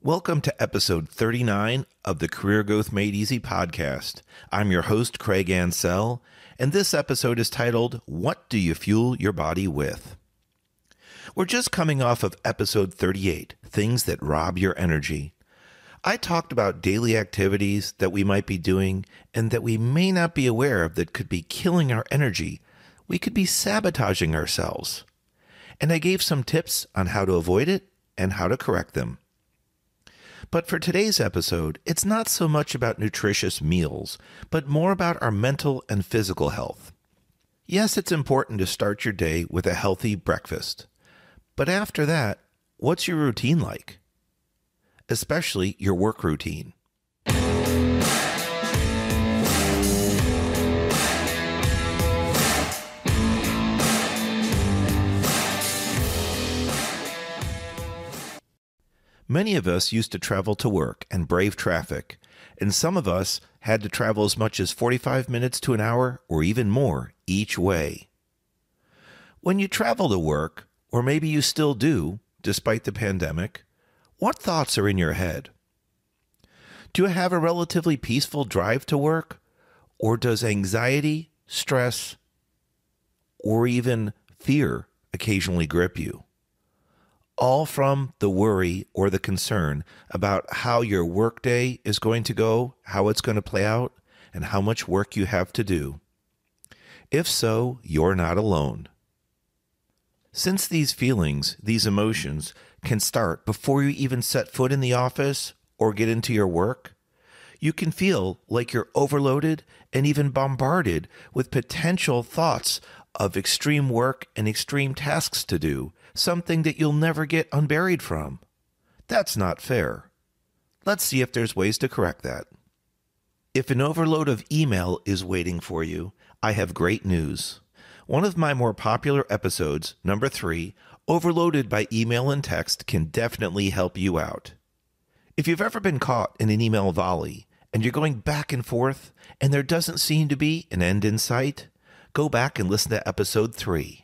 Welcome to episode 39 of the Career Growth Made Easy podcast. I'm your host, Craig Ansell, and this episode is titled, What Do You Fuel Your Body With? We're just coming off of episode 38, Things That Rob Your Energy. I talked about daily activities that we might be doing and that we may not be aware of that could be killing our energy. We could be sabotaging ourselves. And I gave some tips on how to avoid it and how to correct them. But for today's episode, it's not so much about nutritious meals, but more about our mental and physical health. Yes, it's important to start your day with a healthy breakfast. But after that, what's your routine like? Especially your work routine. Many of us used to travel to work and brave traffic, and some of us had to travel as much as 45 minutes to an hour or even more each way. When you travel to work, or maybe you still do, despite the pandemic, what thoughts are in your head? Do you have a relatively peaceful drive to work, or does anxiety, stress, or even fear occasionally grip you? All from the worry or the concern about how your workday is going to go, how it's going to play out, and how much work you have to do. If so, you're not alone. Since these feelings, these emotions, can start before you even set foot in the office or get into your work, you can feel like you're overloaded and even bombarded with potential thoughts of extreme work and extreme tasks to do, something that you'll never get unburied from. That's not fair. Let's see if there's ways to correct that. If an overload of email is waiting for you, I have great news. One of my more popular episodes, number 3, Overloaded by Email and Text, can definitely help you out. If you've ever been caught in an email volley and you're going back and forth and there doesn't seem to be an end in sight, go back and listen to episode 3.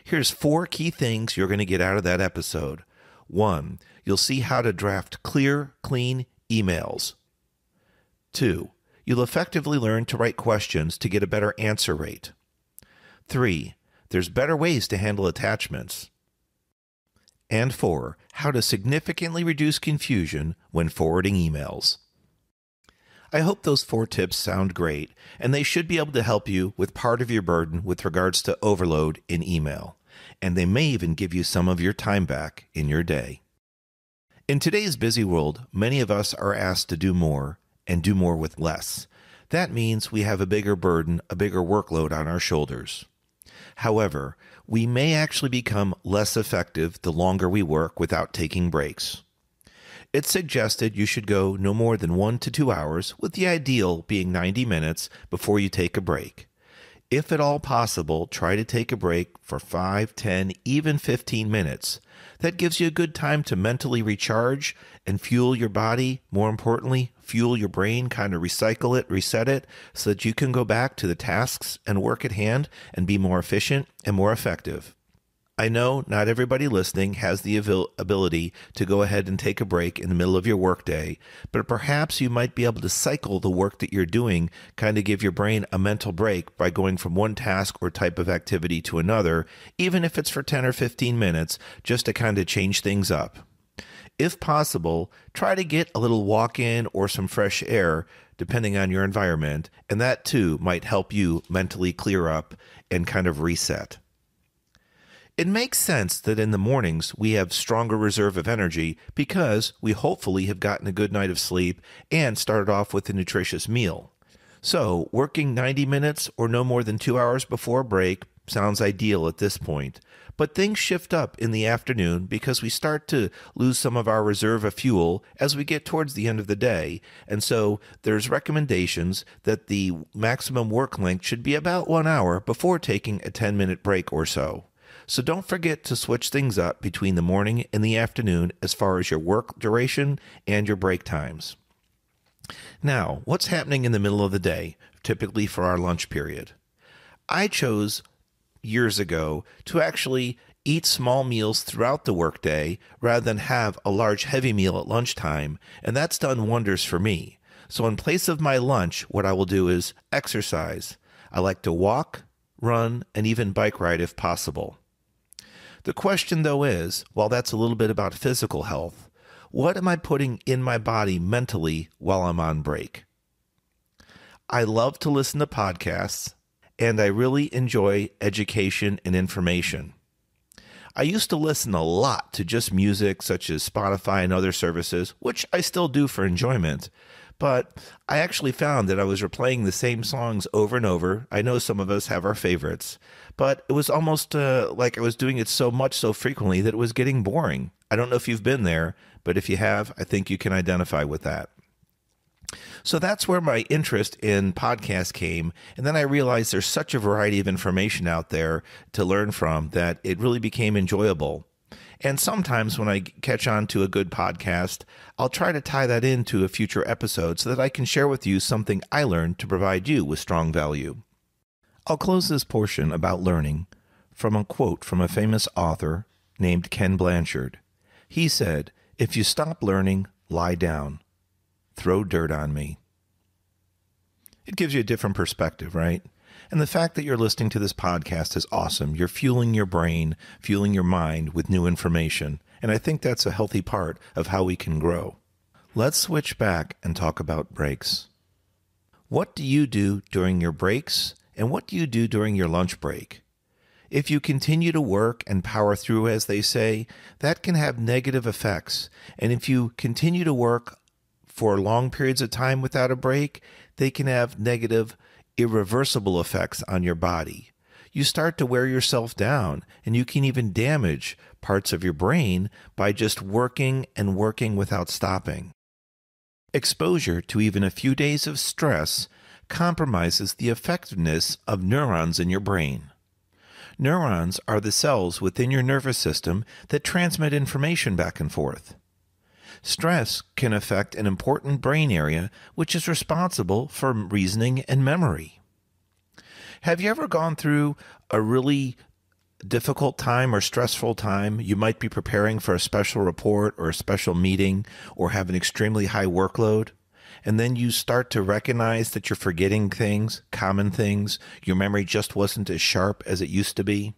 Here's 4 key things you're going to get out of that episode. 1, you'll see how to draft clear, clean emails. 2, you'll effectively learn to write questions to get a better answer rate. 3, there's better ways to handle attachments. And 4, how to significantly reduce confusion when forwarding emails. I hope those 4 tips sound great, and they should be able to help you with part of your burden with regards to overload in email, and they may even give you some of your time back in your day. In today's busy world, many of us are asked to do more and do more with less. That means we have a bigger burden, a bigger workload on our shoulders. However, we may actually become less effective the longer we work without taking breaks. It's suggested you should go no more than 1 to 2 hours, with the ideal being 90 minutes before you take a break. If at all possible, try to take a break for 5, 10, even 15 minutes. That gives you a good time to mentally recharge and fuel your body. More importantly, fuel your brain, kind of recycle it, reset it, so that you can go back to the tasks and work at hand and be more efficient and more effective. I know not everybody listening has the ability to go ahead and take a break in the middle of your workday, but perhaps you might be able to cycle the work that you're doing, kind of give your brain a mental break by going from one task or type of activity to another, even if it's for 10 or 15 minutes, just to kind of change things up. If possible, try to get a little walk-in or some fresh air, depending on your environment, and that too might help you mentally clear up and kind of reset. It makes sense that in the mornings we have stronger reserve of energy because we hopefully have gotten a good night of sleep and started off with a nutritious meal. So working 90 minutes or no more than 2 hours before break sounds ideal at this point. But things shift up in the afternoon because we start to lose some of our reserve of fuel as we get towards the end of the day. And so there's recommendations that the maximum work length should be about 1 hour before taking a 10-minute break or so. So don't forget to switch things up between the morning and the afternoon as far as your work duration and your break times. Now, what's happening in the middle of the day, typically for our lunch period? I chose years ago to actually Eat small meals throughout the workday rather than have a large heavy meal at lunchtime, and that's done wonders for me. So in place of my lunch, what I will do is exercise. I like to walk, run, and even bike ride if possible. The question, though, is, while that's a little bit about physical health, what am I putting in my body mentally while I'm on break? I love to listen to podcasts, and I really enjoy education and information. I used to listen a lot to just music such as Spotify and other services, which I still do for enjoyment, but I actually found that I was replaying the same songs over and over. I know some of us have our favorites, but it was almost like I was doing it so much so frequently that it was getting boring. I don't know if you've been there, but if you have, I think you can identify with that. So that's where my interest in podcasts came. And then I realized there's such a variety of information out there to learn from that it really became enjoyable. And sometimes when I catch on to a good podcast, I'll try to tie that into a future episode so that I can share with you something I learned to provide you with strong value. I'll close this portion about learning from a quote from a famous author named Ken Blanchard. He said, "If you stop learning, lie down. Throw dirt on me." It gives you a different perspective, right? And the fact that you're listening to this podcast is awesome. You're fueling your brain, fueling your mind with new information. And I think that's a healthy part of how we can grow. Let's switch back and talk about breaks. What do you do during your breaks? And what do you do during your lunch break? If you continue to work and power through, as they say, that can have negative effects. And if you continue to work for long periods of time without a break, they can have negative, irreversible effects on your body. You start to wear yourself down, and you can even damage parts of your brain by just working and working without stopping. Exposure to even a few days of stress compromises the effectiveness of neurons in your brain. Neurons are the cells within your nervous system that transmit information back and forth. Stress can affect an important brain area which is responsible for reasoning and memory. Have you ever gone through a really difficult time or stressful time? You might be preparing for a special report or a special meeting or have an extremely high workload, and then you start to recognize that you're forgetting things, common things. Your memory just wasn't as sharp as it used to be.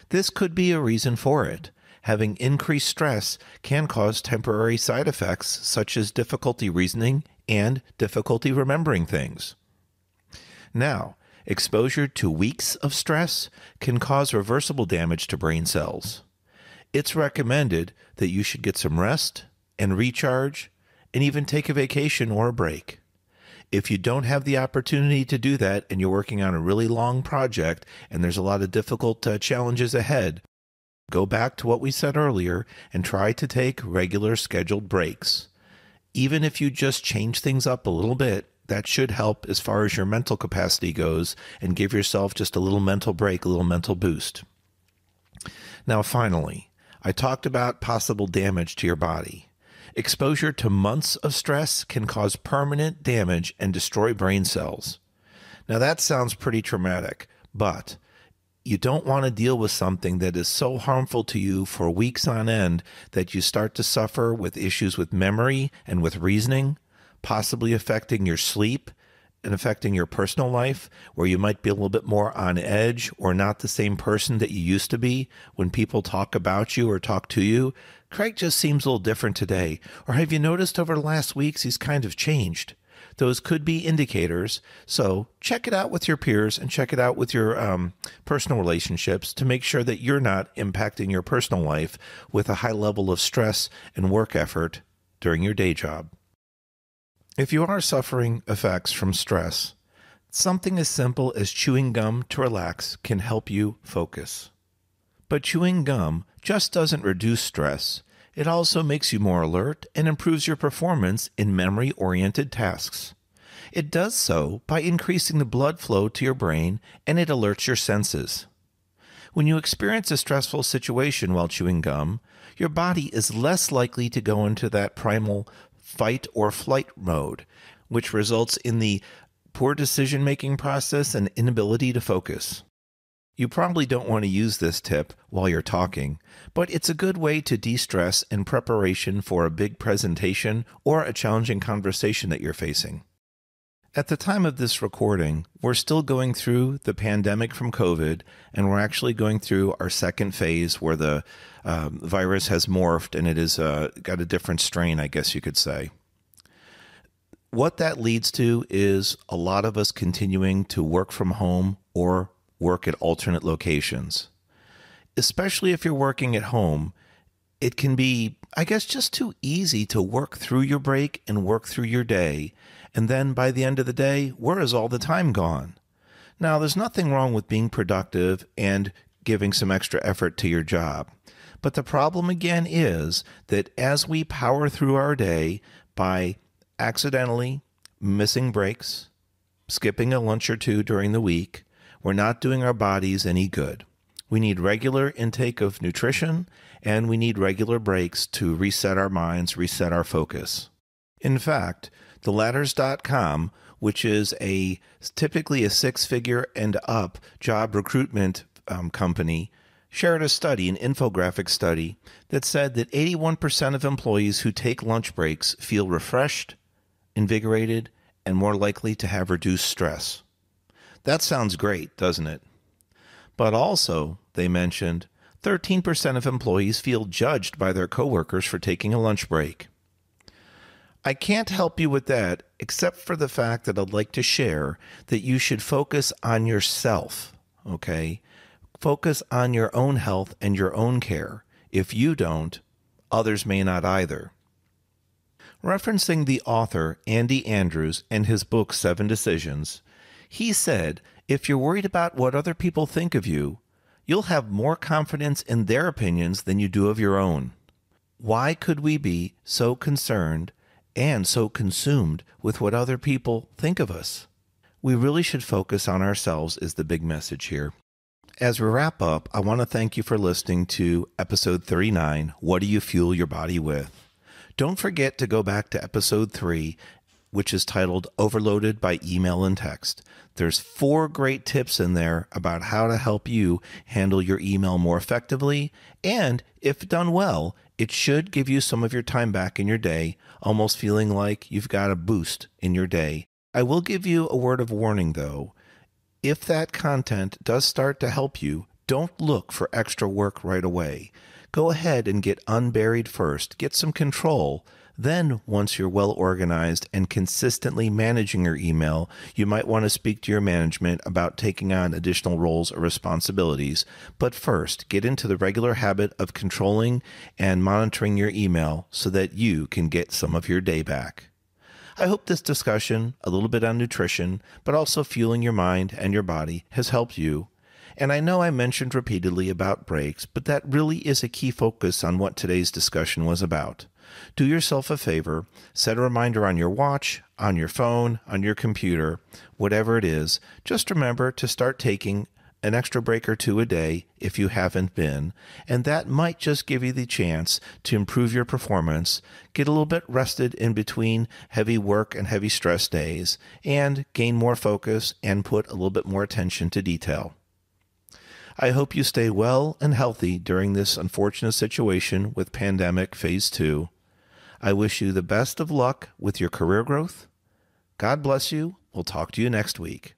This could be a reason for it. Having increased stress can cause temporary side effects such as difficulty reasoning and difficulty remembering things. Now, exposure to weeks of stress can cause reversible damage to brain cells. It's recommended that you should get some rest and recharge and even take a vacation or a break. If you don't have the opportunity to do that and you're working on a really long project and there's a lot of difficult challenges ahead, go back to what we said earlier and try to take regular scheduled breaks. Even if you just change things up a little bit, that should help as far as your mental capacity goes and give yourself just a little mental break, a little mental boost. Now, finally, I talked about possible damage to your body. Exposure to months of stress can cause permanent damage and destroy brain cells. Now, that sounds pretty traumatic, but you don't want to deal with something that is so harmful to you for weeks on end that you start to suffer with issues with memory and with reasoning, possibly affecting your sleep and affecting your personal life, where you might be a little bit more on edge or not the same person that you used to be when people talk about you or talk to you. Craig just seems a little different today. Or have you noticed over the last weeks he's kind of changed? Those could be indicators. So check it out with your peers and check it out with your personal relationships to make sure that you're not impacting your personal life with a high level of stress and work effort during your day job. If you are suffering effects from stress, something as simple as chewing gum to relax can help you focus. But chewing gum just doesn't reduce stress. It also makes you more alert and improves your performance in memory-oriented tasks. It does so by increasing the blood flow to your brain, and it alerts your senses. When you experience a stressful situation while chewing gum, your body is less likely to go into that primal fight or flight mode, which results in the poor decision-making process and inability to focus. You probably don't want to use this tip while you're talking, but it's a good way to de-stress in preparation for a big presentation or a challenging conversation that you're facing. At the time of this recording, we're still going through the pandemic from COVID, and we're actually going through our second phase where the virus has morphed and it has got a different strain, I guess you could say. What that leads to is a lot of us continuing to work from home or work at alternate locations. Especially if you're working at home, it can be, I guess, just too easy to work through your break and work through your day. And then by the end of the day, where is all the time gone? Now, there's nothing wrong with being productive and giving some extra effort to your job. But the problem again is that as we power through our day by accidentally missing breaks, skipping a lunch or two during the week, we're not doing our bodies any good. We need regular intake of nutrition, and we need regular breaks to reset our minds, reset our focus. In fact, theladders.com, which is typically a six-figure and up job recruitment company, shared a study, an infographic study, that said that 81% of employees who take lunch breaks feel refreshed, invigorated, and more likely to have reduced stress. That sounds great, doesn't it? But also, they mentioned, 13% of employees feel judged by their coworkers for taking a lunch break. I can't help you with that, except for the fact that I'd like to share that you should focus on yourself, okay? Focus on your own health and your own care. If you don't, others may not either. Referencing the author Andy Andrews and his book 7 Decisions, he said, if you're worried about what other people think of you, you'll have more confidence in their opinions than you do of your own. Why could we be so concerned and so consumed with what other people think of us? We really should focus on ourselves is the big message here. As we wrap up, I want to thank you for listening to episode 39, What Do You Fuel Your Body With? Don't forget to go back to episode 3, which is titled Overloaded by Email and Text. There's 4 great tips in there about how to help you handle your email more effectively, and if done well, it should give you some of your time back in your day, almost feeling like you've got a boost in your day. I will give you a word of warning, though. If that content does start to help you, don't look for extra work right away. Go ahead and get unburied first. Get some control. Then, once you're well organized and consistently managing your email, you might want to speak to your management about taking on additional roles or responsibilities. But first, get into the regular habit of controlling and monitoring your email so that you can get some of your day back. I hope this discussion, a little bit on nutrition, but also fueling your mind and your body, has helped you. And I know I mentioned repeatedly about breaks, but that really is a key focus on what today's discussion was about. Do yourself a favor, set a reminder on your watch, on your phone, on your computer, whatever it is. Just remember to start taking an extra break or 2 a day if you haven't been, and that might just give you the chance to improve your performance, get a little bit rested in between heavy work and heavy stress days, and gain more focus and put a little bit more attention to detail. I hope you stay well and healthy during this unfortunate situation with pandemic phase 2. I wish you the best of luck with your career growth. God bless you. We'll talk to you next week.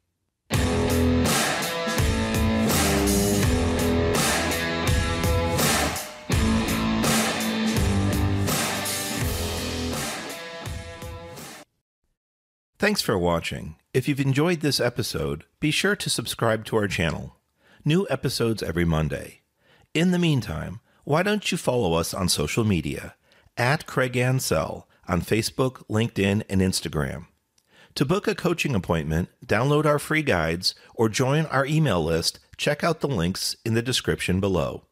Thanks for watching. If you've enjoyed this episode, be sure to subscribe to our channel. New episodes every Monday. In the meantime, why don't you follow us on social media at Craig Ansell on Facebook, LinkedIn, and Instagram. To book a coaching appointment, download our free guides, or join our email list, check out the links in the description below.